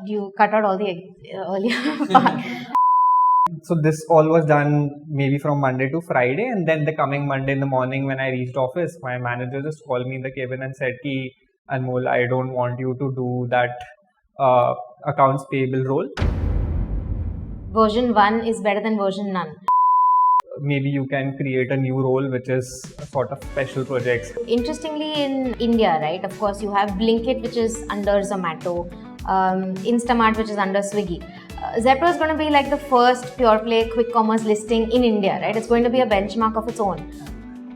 You cut out all the earlier part. So this all was done maybe from Monday to Friday, and then the coming Monday in the morning when I reached office, my manager just called me in the cabin and said, "Ki Anmol, I don't want you to do that accounts payable role. Version 1 is better than version none. Maybe you can create a new role which is a sort of special projects." Interestingly, in India, right, of course, you have Blinkit, which is under Zomato, Instamart, which is under Swiggy. Zepto is going to be like the first pure play quick commerce listing in India, right? It's going to be a benchmark of its own.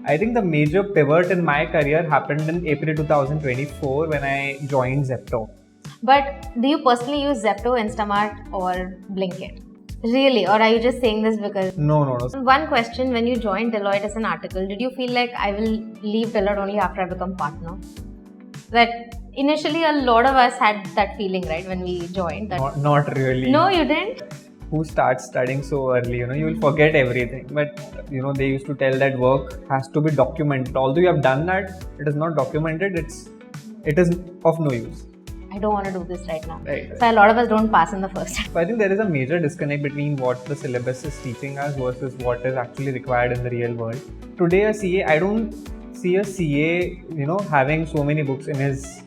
I think the major pivot in my career happened in April 2024 when I joined Zepto. But do you personally use Zepto, Instamart, or Blinkit? Really? Or are you just saying this because... No. One question, when you joined Deloitte as an article, did you feel like I will leave Deloitte only after I become partner? That initially a lot of us had that feeling, right, when we joined. That not really. No, you didn't? Who starts studying so early? You will forget everything. But they used to tell that work has to be documented. Although you have done that, it is not documented. It is of no use. I don't want to do this right now. Right. So a lot of us don't pass in the first. So I think there is a major disconnect between what the syllabus is teaching us versus what is actually required in the real world. Today a CA, I don't see a CA, having so many books in his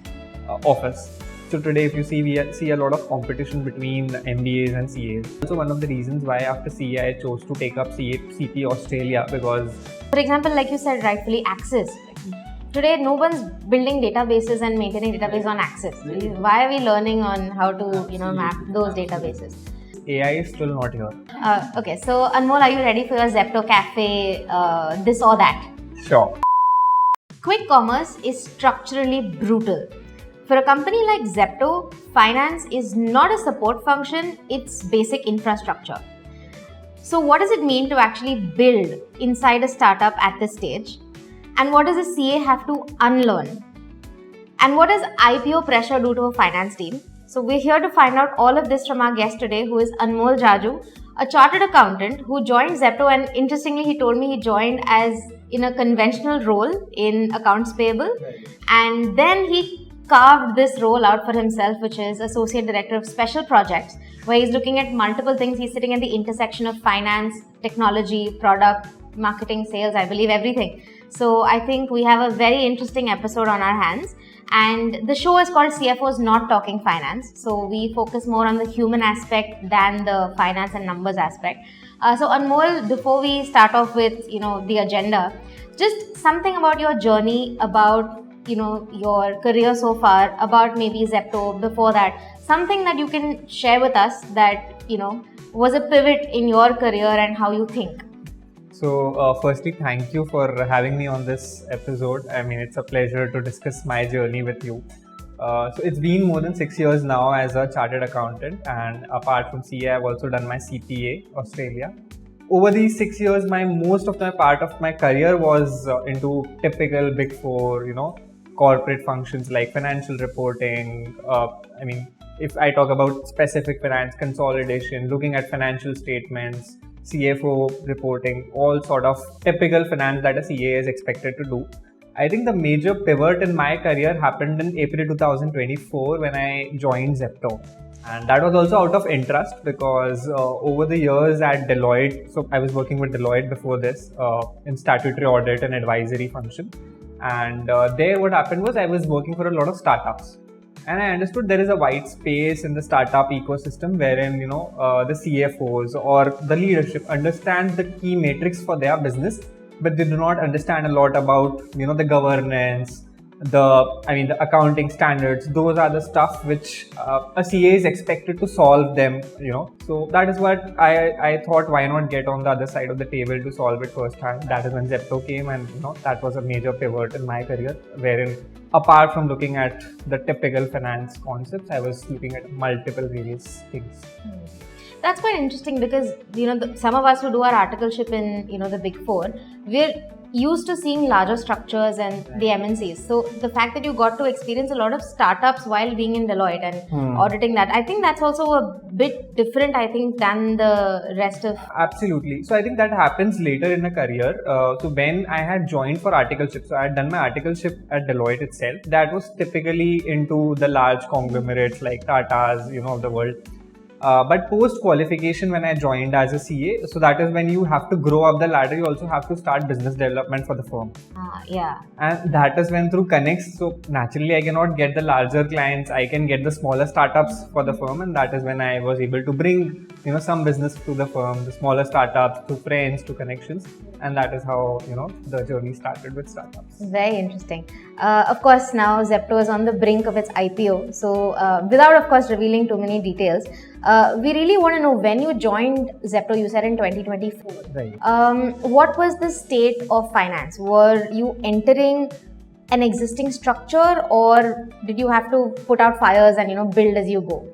office. So today if you see, we see a lot of competition between MBAs and CAs. Also one of the reasons why after CA I chose to take up CP Australia because... For example, like you said rightfully, Access. Today, no one's building databases and maintaining database on Access. Why are we learning on how to, map those databases? AI is still not here. Okay, so Anmol, are you ready for your Zepto cafe, this or that? Sure. Quick commerce is structurally brutal. For a company like Zepto, finance is not a support function, it's basic infrastructure. So what does it mean to actually build inside a startup at this stage? And what does a CA have to unlearn? And what does IPO pressure do to a finance team? So we're here to find out all of this from our guest today, who is Anmol Jaju, a chartered accountant who joined Zepto, and interestingly, he told me he joined as in a conventional role in accounts payable. Right. And then he carved this role out for himself, which is Associate Director of Special Projects, where he's looking at multiple things. He's sitting at the intersection of finance, technology, product, marketing, sales, I believe everything. So I think we have a very interesting episode on our hands, and the show is called CFOs Not Talking Finance. So we focus more on the human aspect than the finance and numbers aspect. So Anmol, before we start off with the agenda, just something about your journey, about your career so far, about maybe Zepto before that, something that you can share with us that was a pivot in your career and how you think. So firstly, thank you for having me on this episode. I mean, it's a pleasure to discuss my journey with you. So it's been more than 6 years now as a chartered accountant, and apart from CA, I've also done my CPA Australia. Over these 6 years, most of my part of my career was into typical Big Four, corporate functions like financial reporting. If I talk about specific finance consolidation, looking at financial statements, CFO reporting, all sort of typical finance that a CA is expected to do. I think the major pivot in my career happened in April 2024 when I joined Zepto. And that was also out of interest because over the years at Deloitte, so I was working with Deloitte before this in statutory audit and advisory function. And there what happened was I was working for a lot of startups. And I understood there is a wide space in the startup ecosystem wherein, the CFOs or the leadership understand the key metrics for their business, but they do not understand a lot about, the governance, the accounting standards. Those are the stuff which a CA is expected to solve them, So that is what I thought, why not get on the other side of the table to solve it firsthand. That is when Zepto came, and that was a major pivot in my career, wherein apart from looking at the typical finance concepts, I was looking at multiple various things. That's quite interesting because some of us who do our articleship in the Big Four, we're used to seeing larger structures and the MNCs. So the fact that you got to experience a lot of startups while being in Deloitte and auditing that, I think that's also a bit different, I think, than the rest of... Absolutely. So I think that happens later in a career. So when I had joined for articleship, so I had done my articleship at Deloitte itself. That was typically into the large conglomerates like Tata's, of the world. But post qualification, when I joined as a CA, so that is when you have to grow up the ladder. You also have to start business development for the firm. Yeah. And that is when through connects. So naturally, I cannot get the larger clients. I can get the smaller startups for the firm, and that is when I was able to bring some business to the firm, the smaller startups, to friends, to connections, and that is how the journey started with startups. Very interesting. Of course, now Zepto is on the brink of its IPO. So, without of course revealing too many details, we really want to know, when you joined Zepto, you said in 2024. Right. What was the state of finance? Were you entering an existing structure, or did you have to put out fires and build as you go?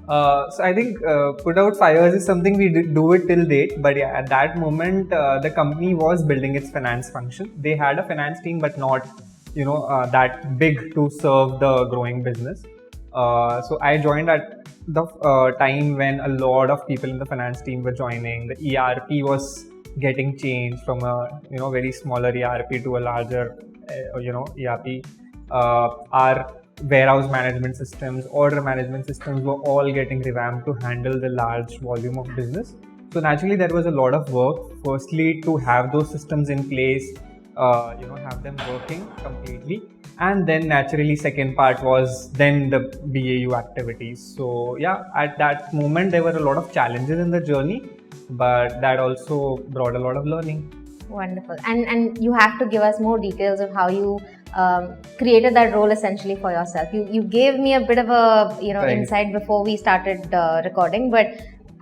So I think put out fires is something we do it till date, but yeah, at that moment the company was building its finance function. They had a finance team, but not that big to serve the growing business. So I joined at the time when a lot of people in the finance team were joining. The ERP was getting changed from a very smaller ERP to a larger ERP. Our warehouse management systems, order management systems were all getting revamped to handle the large volume of business. So naturally there was a lot of work, firstly to have those systems in place, have them working completely, and then naturally second part was then the BAU activities. So yeah, at that moment there were a lot of challenges in the journey, but that also brought a lot of learning. Wonderful. And you have to give us more details of how you created that role essentially for yourself. You gave me a bit of a Right. insight before we started recording, but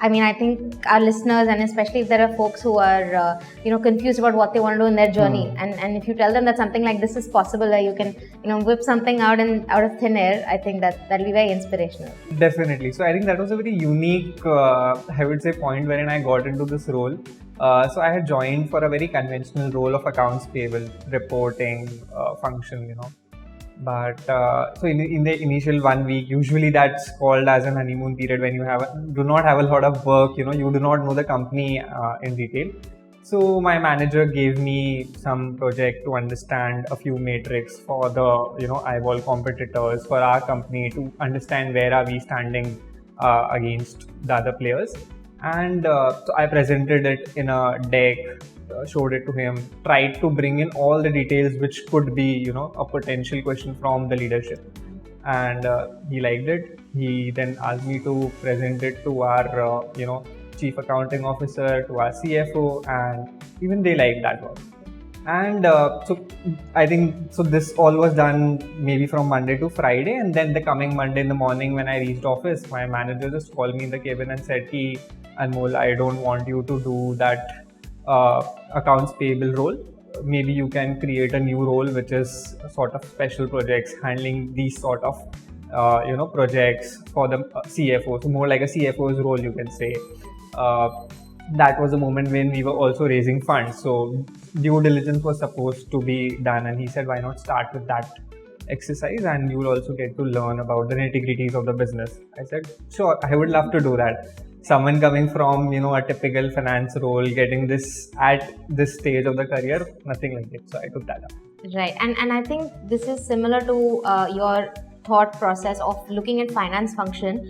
I mean, I think our listeners, and especially if there are folks who are confused about what they want to do in their journey, and if you tell them that something like this is possible, that you can whip something out of thin air, I think that'll be very inspirational. Definitely. So I think that was a very unique, I would say, point wherein I got into this role. So I had joined for a very conventional role of accounts payable, reporting function, But so in the initial 1 week, usually that's called as an honeymoon period when you do not have a lot of work, you do not know the company in detail. So my manager gave me some project to understand a few metrics for the eyeball competitors for our company, to understand where are we standing against the other players. And so I presented it in a deck, showed it to him, tried to bring in all the details which could be a potential question from the leadership, and he liked it. He then asked me to present it to our chief accounting officer, to our CFO, and even they liked that work. And so I think this all was done maybe from Monday to Friday, and then the coming Monday in the morning when I reached office, my manager just called me in the cabin and said, "Ki, Anmol, I don't want you to do that accounts payable role. Maybe you can create a new role which is sort of special projects, handling these sort of projects for the CFO. So more like a CFO's role, you can say." That was a moment when we were also raising funds. So due diligence was supposed to be done, and he said, "Why not start with that exercise, and you will also get to learn about the nitty-gritties of the business." I said, "Sure, I would love to do that." Someone coming from a typical finance role, getting this at this stage of the career, nothing like it. So I took that up. Right, and I think this is similar to your thought process of looking at finance function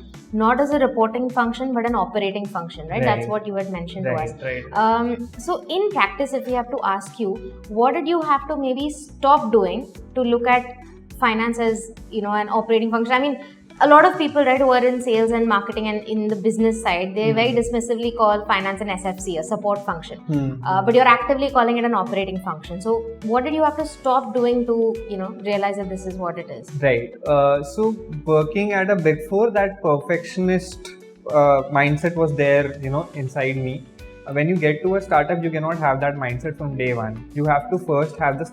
not as a reporting function but an operating function, right? That's what you had mentioned to us. Right. So in practice, if we have to ask you, what did you have to maybe stop doing to look at finance as an operating function? I mean, a lot of people, right, who are in sales and marketing and in the business side, they very dismissively call finance an SFC, a support function. But you're actively calling it an operating function. So what did you have to stop doing to, realize that this is what it is? Right. So working at a Big Four, that perfectionist mindset was there, inside me. When you get to a startup, you cannot have that mindset from day one. You have to first have the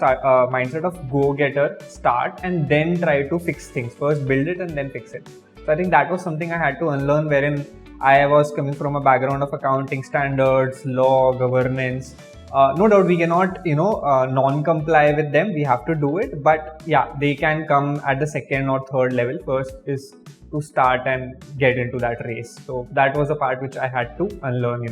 mindset of go-getter, start, and then try to fix things. First build it and then fix it. So I think that was something I had to unlearn, wherein I was coming from a background of accounting standards, law, governance. No doubt we cannot, non-comply with them. We have to do it. But yeah, they can come at the second or third level. First is to start and get into that race. So that was a part which I had to unlearn,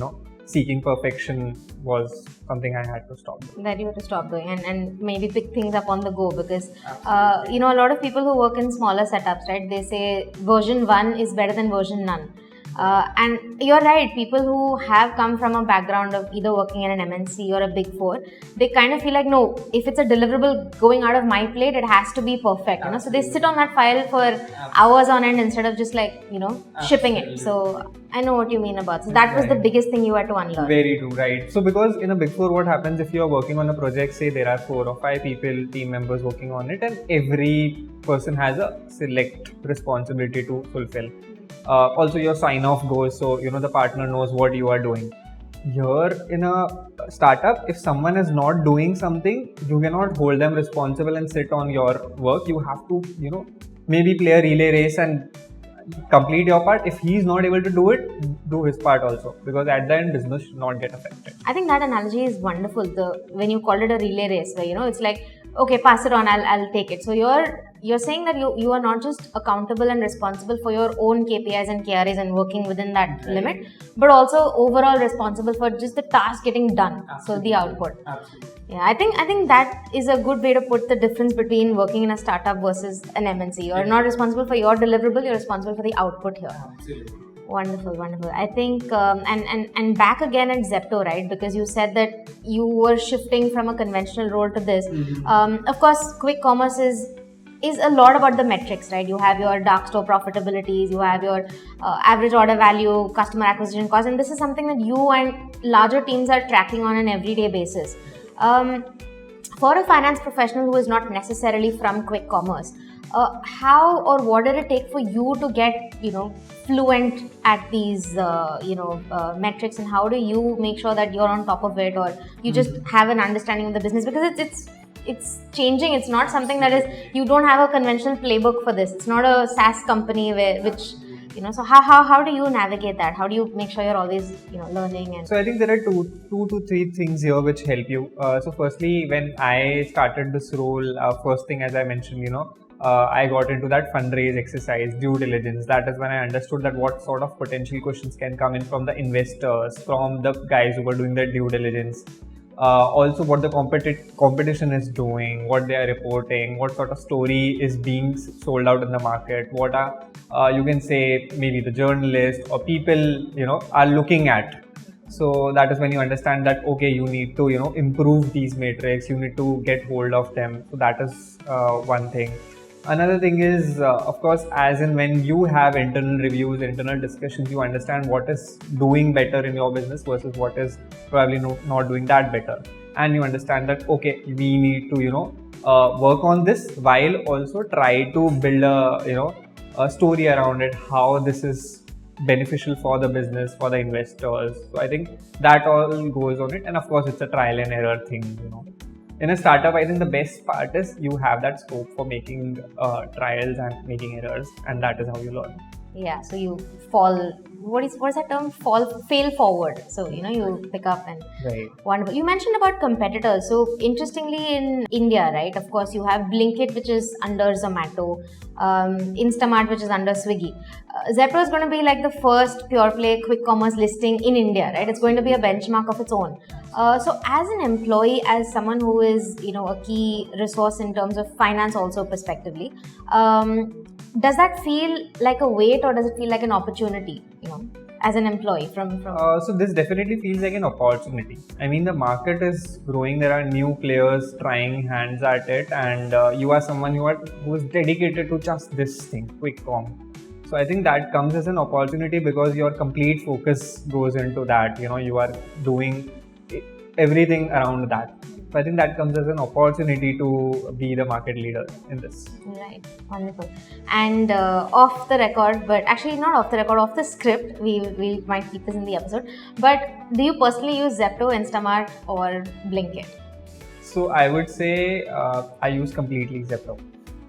seeking perfection was something I had to stop doing. That you have to stop doing and maybe pick things up on the go, because a lot of people who work in smaller setups, right, they say version 1 is better than version none. And you're right, people who have come from a background of either working in an MNC or a big four, they kind of feel like, no, if it's a deliverable going out of my plate, it has to be perfect, so they sit on that file for hours on end instead of just shipping it. So I know what you mean about. So that was the biggest thing you had to unlearn. Very true, right? So because in a big four, what happens if you are working on a project, say there are 4 or 5 people, team members working on it, and every person has a select responsibility to fulfill. Also your sign off goes, so the partner knows what you are doing. Here in a startup, if someone is not doing something, you cannot hold them responsible and sit on your work. You have to maybe play a relay race and complete your part. If he's not able to do it, do his part also, because at the end business should not get affected. I think that analogy is wonderful. When you called it a relay race, where it's like, okay, pass it on, I'll take it. So you're saying that you are not just accountable and responsible for your own KPIs and KRAs and working within that limit, but also overall responsible for just the task getting done. Absolutely. So the output. Absolutely. Yeah, I think that is a good way to put the difference between working in a startup versus an MNC. You're not responsible for your deliverable, you're responsible for the output here. Absolutely. Wonderful. I think and back again at Zepto, right? Because you said that you were shifting from a conventional role to this. Mm-hmm. Of course, quick commerce is a lot about the metrics, right? You have your dark store profitabilities, you have your average order value, customer acquisition cost, and this is something that you and larger teams are tracking on an everyday basis. For a finance professional who is not necessarily from quick commerce, how or what did it take for you to get fluent at these metrics, and how do you make sure that you're on top of it, or you just have an understanding of the business, because it's changing. It's not something that is, you don't have a conventional playbook for this. It's not a SaaS company which so how do you navigate that? How do you make sure you're always learning? And so I think there are two to three things here which help you. So firstly, when I started this role, first thing, as I mentioned, I got into that fundraise exercise, due diligence. That is when I understood that what sort of potential questions can come in from the investors, from the guys who were doing the due diligence. Also what the competition is doing, what they are reporting, what sort of story is being sold out in the market, what are you can say maybe the journalists or people are looking at. So that is when you understand that, okay, you need to improve these metrics, you need to get hold of them. So that is one thing. Another thing is, of course, as in when you have internal reviews, internal discussions, you understand what is doing better in your business versus what is probably not doing that better. And you understand that, okay, we need to, work on this, while also try to build a story around it, how this is beneficial for the business, for the investors. So I think that all goes on it. And of course, it's a trial and error thing, In a startup, I think the best part is you have that scope for making trials and making errors, and that is how you learn. Yeah, so you fall. What is that term? Fail forward. So you pick up and right. Wonderful. You mentioned about competitors. So interestingly, in India, right? Of course, you have Blinkit, which is under Zomato, Instamart, which is under Swiggy. Zepto is going to be like the first pure play quick commerce listing in India, right? It's going to be a benchmark of its own. So as an employee, as someone who is a key resource in terms of finance also prospectively, does that feel like a weight, or does it feel like an opportunity, as an employee from So this definitely feels like an opportunity. I mean, the market is growing. There are new players trying hands at it, and you are someone who is dedicated to just this thing, quick com. So I think that comes as an opportunity because your complete focus goes into that. You are doing everything around that. So I think that comes as an opportunity to be the market leader in this. Right, wonderful. And off the record, but actually not off the record, off the script, we might keep this in the episode. But do you personally use Zepto, Instamart, or Blinkit? So I would say I use completely Zepto.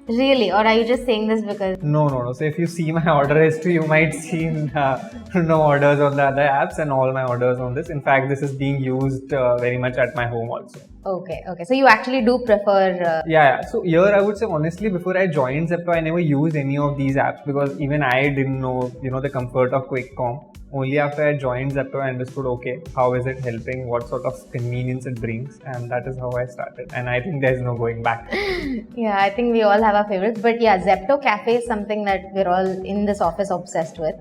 Really? Or are you just saying this because... No. So if you see my order history, you might see no orders on the other apps and all my orders on this. In fact, this is being used very much at my home also. Okay. So you actually do prefer... Yeah. So here I would say honestly, before I joined Zepto, I never used any of these apps because even I didn't know, the comfort of quick com. Only after I joined Zepto, I understood, okay, how is it helping? What sort of convenience it brings? And that is how I started. And I think there's no going back. Yeah, I think we all have our favorites. But yeah, Zepto Cafe is something that we're all in this office obsessed with.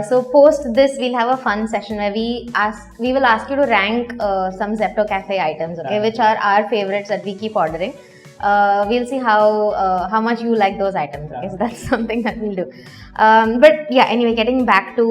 So post this, we'll have a fun session where we will ask you to rank some Zepto Cafe items, okay, which are our favorites that we keep ordering. We'll see how much you like those items. Okay, so that's something that we'll do. But yeah, anyway, getting back to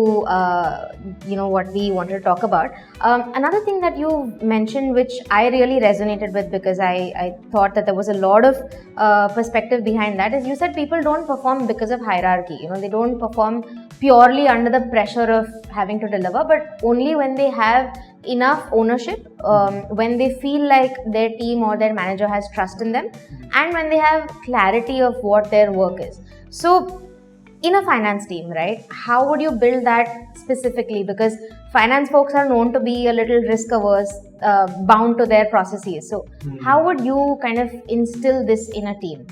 what we wanted to talk about. Another thing that you mentioned, which I really resonated with because I thought that there was a lot of perspective behind that, is you said people don't perform because of hierarchy. They don't perform purely under the pressure of having to deliver, but only when they have enough ownership, when they feel like their team or their manager has trust in them, and when they have clarity of what their work is. So in a finance team, right, how would you build that specifically? Because finance folks are known to be a little risk averse, bound to their processes. So how would you kind of instill this in a team?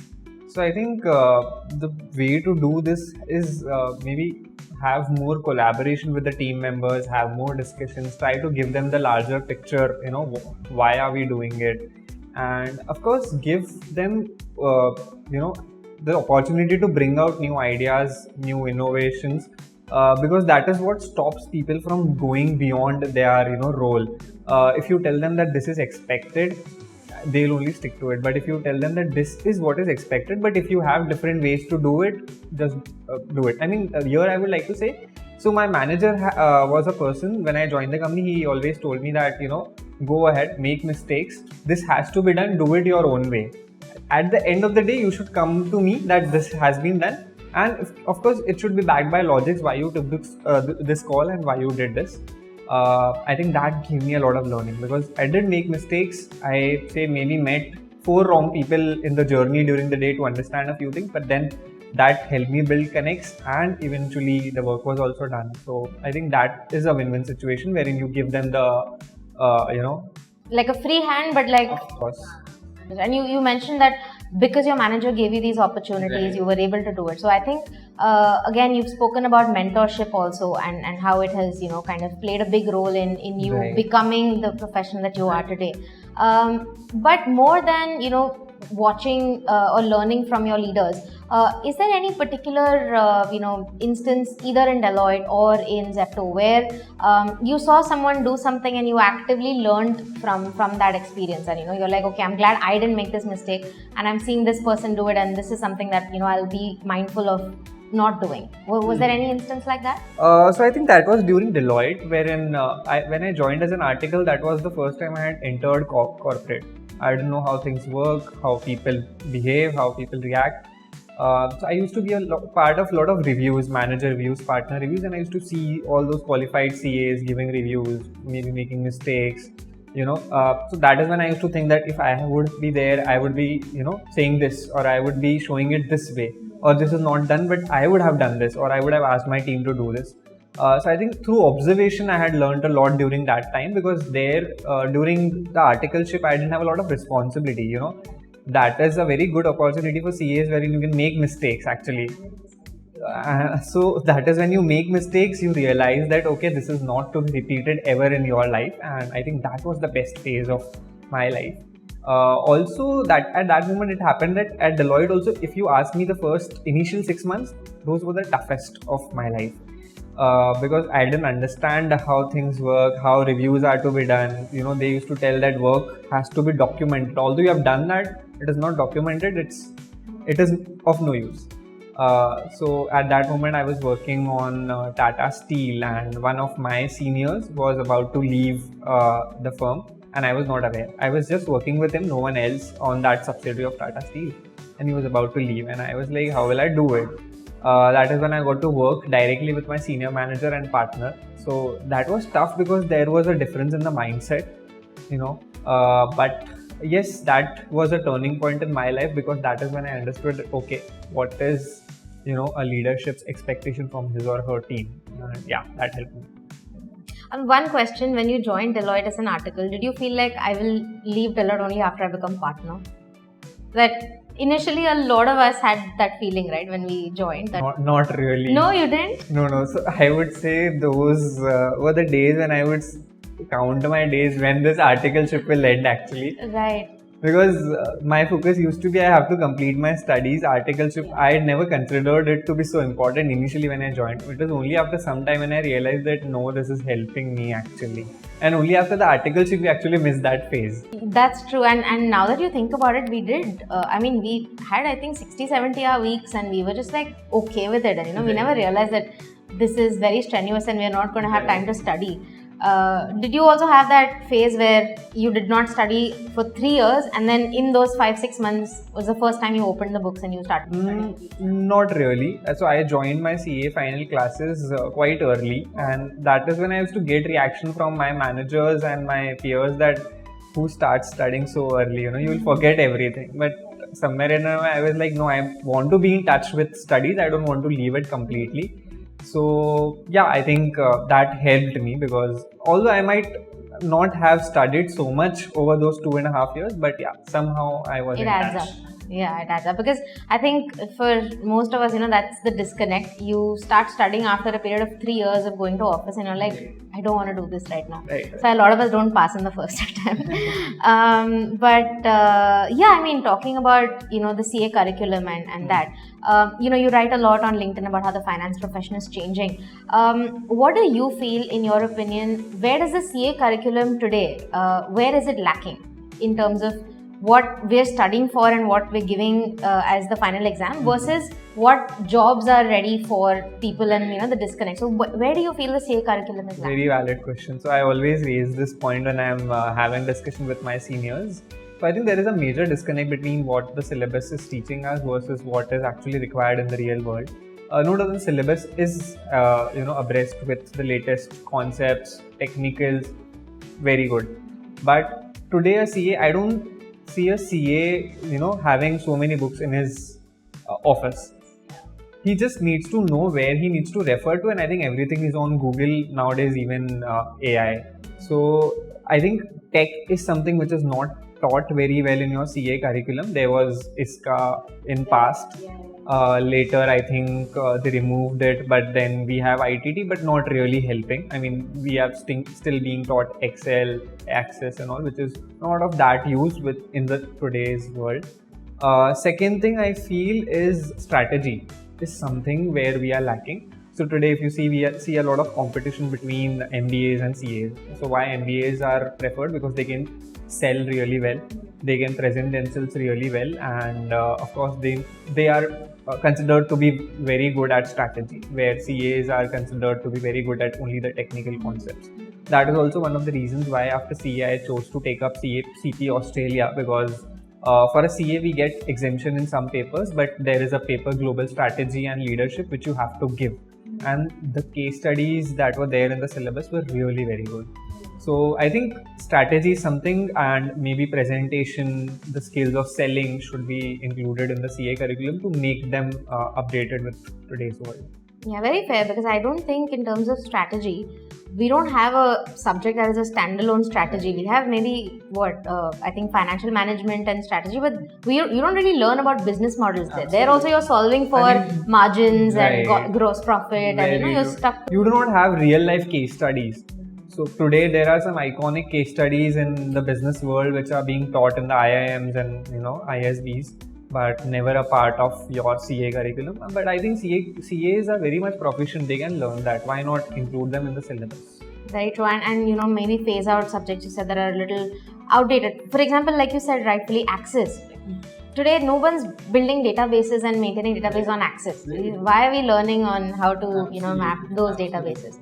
So I think the way to do this is maybe have more collaboration with the team members, have more discussions, try to give them the larger picture, why are we doing it? And of course, give them, the opportunity to bring out new ideas, new innovations, because that is what stops people from going beyond their, role. If you tell them that this is expected, they'll only stick to it. But if you tell them that this is what is expected, but if you have different ways to do it, just do it. I mean, here I would like to say, so my manager was a person, when I joined the company, he always told me that, go ahead, make mistakes. This has to be done, do it your own way. At the end of the day, you should come to me that this has been done. And of course, it should be backed by logics, why you took this call and why you did this. I think that gave me a lot of learning because I did make mistakes. I say maybe met 4 wrong people in the journey during the day to understand a few things, but then that helped me build connects and eventually the work was also done. So I think that is a win-win situation wherein you give them the, like a free hand, but like... Of course. And you mentioned that because your manager gave you these opportunities, you were able to do it. So I think, again, you've spoken about mentorship also and how it has, kind of played a big role in you becoming the professional that you are today. But more than, watching or learning from your leaders, is there any particular, instance either in Deloitte or in Zepto where you saw someone do something and you actively learned from that experience, and you're like, okay, I'm glad I didn't make this mistake and I'm seeing this person do it, and this is something that I'll be mindful of not doing. Was there any instance like that? So I think that was during Deloitte, wherein when I joined as an article, that was the first time I had entered corporate. I didn't know how things work, how people behave, how people react. So I used to be part of a lot of reviews, manager reviews, partner reviews, and I used to see all those qualified CAs giving reviews, maybe making mistakes. So that is when I used to think that if I would be there, I would be, saying this, or I would be showing it this way, or this is not done, but I would have done this, or I would have asked my team to do this. So I think through observation, I had learned a lot during that time, because there, during the articleship, I didn't have a lot of responsibility, That is a very good opportunity for CAs wherein you can make mistakes actually. So that is when you make mistakes, you realize that, okay, this is not to be repeated ever in your life. And I think that was the best phase of my life. Also, that at that moment it happened that at Deloitte also, if you ask me, the first initial 6 months, those were the toughest of my life. Because I didn't understand how things work, how reviews are to be done. They used to tell that work has to be documented. Although you have done that, it is not documented. It is of no use. So at that moment, I was working on Tata Steel, and one of my seniors was about to leave the firm, and I was not aware. I was just working with him, no one else on that subsidiary of Tata Steel, and he was about to leave, and I was like, how will I do it? That is when I got to work directly with my senior manager and partner. So that was tough because there was a difference in the mindset, but yes, that was a turning point in my life, because that is when I understood that, okay, what is, a leadership's expectation from his or her team. Yeah, that helped me. One question: when you joined Deloitte as an article, did you feel like I will leave Deloitte only after I become partner? That initially a lot of us had that feeling, right, when we joined. That Not really. No, you didn't? No. So I would say those were the days when I would count my days when this articleship will end, actually. Right. Because my focus used to be I have to complete my studies. Articleship, I had never considered it to be so important initially when I joined. It was only after some time when I realized that no, this is helping me actually. And only after the articleship we actually missed that phase. That's true. And now that you think about it, we did. We had, I think, 60, 70-hour weeks, and we were just like okay with it. And we never realized that this is very strenuous and we're not going to have time to study. Did you also have that phase where you did not study for 3 years, and then in those 5-6 months was the first time you opened the books and you started studying? Not really. So I joined my CA final classes quite early, and that is when I used to get reaction from my managers and my peers that who starts studying so early, you will forget everything. But somewhere in I was like, no, I want to be in touch with studies. I don't want to leave it completely. So yeah, I think that helped me, because although I might not have studied so much over those 2.5 years, but yeah, somehow I was in touch. It adds up. Yeah, it adds up, because I think for most of us, that's the disconnect. You start studying after a period of 3 years of going to office, and you're like, I don't want to do this right now. Right. So a lot of us don't pass in the first attempt. Talking about the CA curriculum and that, you write a lot on LinkedIn about how the finance profession is changing. What do you feel, in your opinion, where does the CA curriculum today, where is it lacking in terms of what we're studying for and what we're giving as the final exam versus what jobs are ready for people, and the disconnect? So where do you feel the CA curriculum is lacking? Very valid question. So I always raise this point when I'm having discussion with my seniors. So I think there is a major disconnect between what the syllabus is teaching us versus what is actually required in the real world. No doubt the syllabus is abreast with the latest concepts, technicals, very good. But today a CA, I don't see a CA, having so many books in his office. He just needs to know where he needs to refer to, and I think everything is on Google nowadays, even AI. So I think tech is something which is not taught very well in your CA curriculum. There was ISCA in past. Later, I think they removed it, but then we have ITT, but not really helping. I mean, we have still being taught Excel, Access, and all, which is not of that use in the today's world. Second thing I feel is strategy is something where we are lacking. So today, if you see, we see a lot of competition between MBAs and CAs. So why MBAs are preferred? Because they can sell really well, they can present themselves really well, and of course they are considered to be very good at strategy, where CAs are considered to be very good at only the technical concepts. That is also one of the reasons why after CA I chose to take up CP Australia, because for a CA we get exemption in some papers, but there is a paper, global strategy and leadership, which you have to give, and the case studies that were there in the syllabus were really very good. So I think strategy is something, and maybe presentation, the skills of selling should be included in the CA curriculum to make them updated with today's world. Yeah, very fair, because I don't think in terms of strategy, we don't have a subject that is a standalone strategy. We have maybe I think financial management and strategy, but you don't really learn about business models there. There also you're solving for margins, right, and gross profit, and you're stuck. You do not have real life case studies. So today there are some iconic case studies in the business world which are being taught in the IIMs and ISBs, but never a part of your CA curriculum. But I think CAs are very much proficient. They can learn that. Why not include them in the syllabus? Very true. And maybe phase out subjects you said that are a little outdated. For example, like you said rightfully, Access. Today, no one's building databases and maintaining database on Access. Why are we learning on how to map those databases?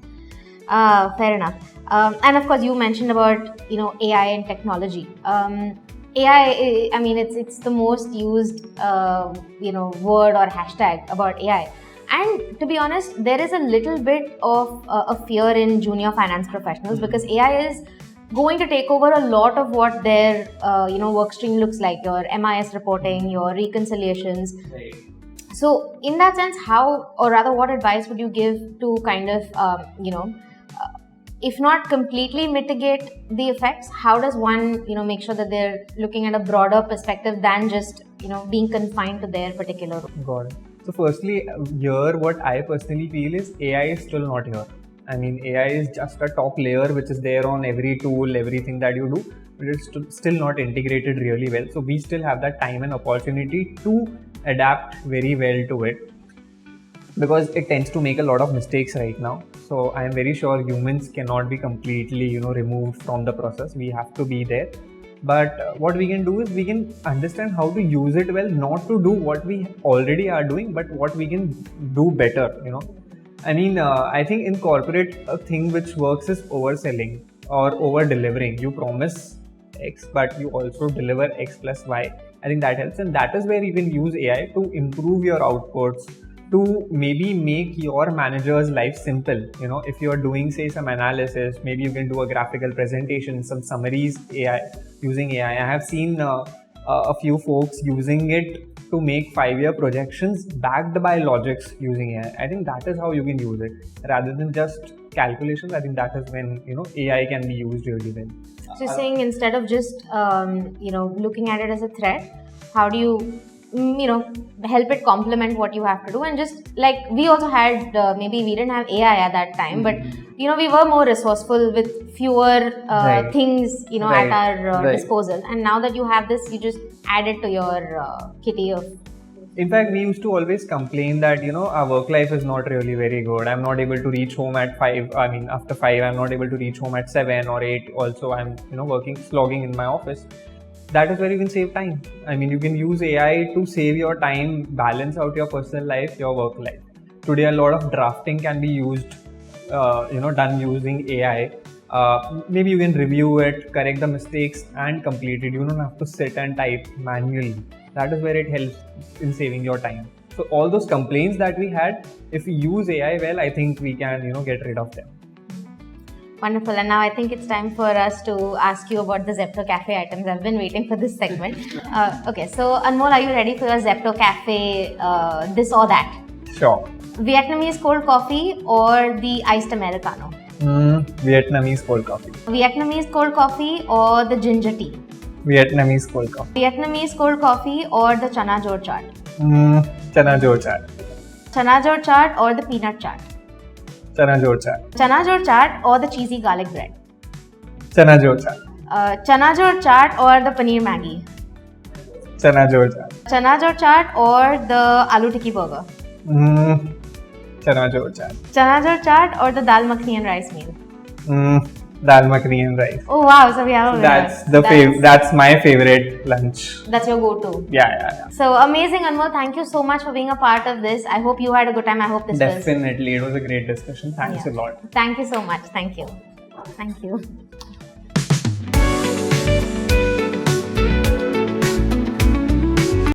Fair enough. And of course, you mentioned about AI and technology. AI, I mean, it's the most used word or hashtag about AI. And to be honest, there is a little bit of a fear in junior finance professionals, because AI is going to take over a lot of what their work stream looks like, your MIS reporting, your reconciliations. Right. So in that sense, how, or rather what advice would you give to kind of if not completely mitigate the effects, how does one make sure that they're looking at a broader perspective than just being confined to their particular role? Got it. So firstly, here what I personally feel is AI is still not here. I mean, AI is just a top layer which is there on every tool, everything that you do, but it's still not integrated really well. So we still have that time and opportunity to adapt very well to it, because it tends to make a lot of mistakes right now. So I am very sure humans cannot be completely removed from the process. We have to be there. But what we can do is we can understand how to use it well, not to do what we already are doing, but what we can do better. I mean, I think in corporate, a thing which works is overselling or over delivering. You promise X, but you also deliver X plus Y. I think that helps, and that is where you can use AI to improve your outputs, to maybe make your manager's life simple. If you're doing, say, some analysis, maybe you can do a graphical presentation, some summaries using AI. I have seen a few folks using it to make 5-year projections backed by logics using AI. I think that is how you can use it rather than just calculations. I think that is when AI can be used really well. So you're saying instead of just looking at it as a threat, how do you help it complement what you have to do? And just like we also had maybe we didn't have AI at that time, but we were more resourceful with fewer things at our disposal, and now that you have this, you just add it to your kitty of. In fact, we used to always complain that our work life is not really very good. I'm not able to reach home at 5. I mean, after 5 I'm not able to reach home at 7 or 8. Also, I'm working, slogging in my office. That is where you can save time. I mean, you can use AI to save your time, balance out your personal life, your work life. Today, a lot of drafting can be used, done using AI. Maybe you can review it, correct the mistakes, and complete it. You don't have to sit and type manually. That is where it helps in saving your time. So all those complaints that we had, if we use AI well, I think we can, get rid of them. Wonderful. And now I think it's time for us to ask you about the Zepto Cafe items. I've been waiting for this segment. Okay, so Anmol, are you ready for your Zepto Cafe this or that? Sure. Vietnamese cold coffee or the iced Americano? Vietnamese cold coffee. Vietnamese cold coffee or the ginger tea? Vietnamese cold coffee. Vietnamese cold coffee or the chana jor chaat? Chana jor chaat. Chana jor chaat or the peanut chaat? Chana jor chaat. Chana jor chaat or the cheesy garlic bread? Chana jor chaat. Chana jor chaat or the paneer maggi? Chana jor chaat. Chana jor chaat or the aloo tikki burger? Chana jor chaat. Chana jor chaat or the dal makhani and rice meal? Dal makhani and rice. Oh wow! So we have a That's my favorite lunch. That's your go-to. Yeah. So amazing, Anmol. Thank you so much for being a part of this. I hope you had a good time. I hope this Definitely. It was a great discussion. Thanks a lot. Thank you so much. Thank you.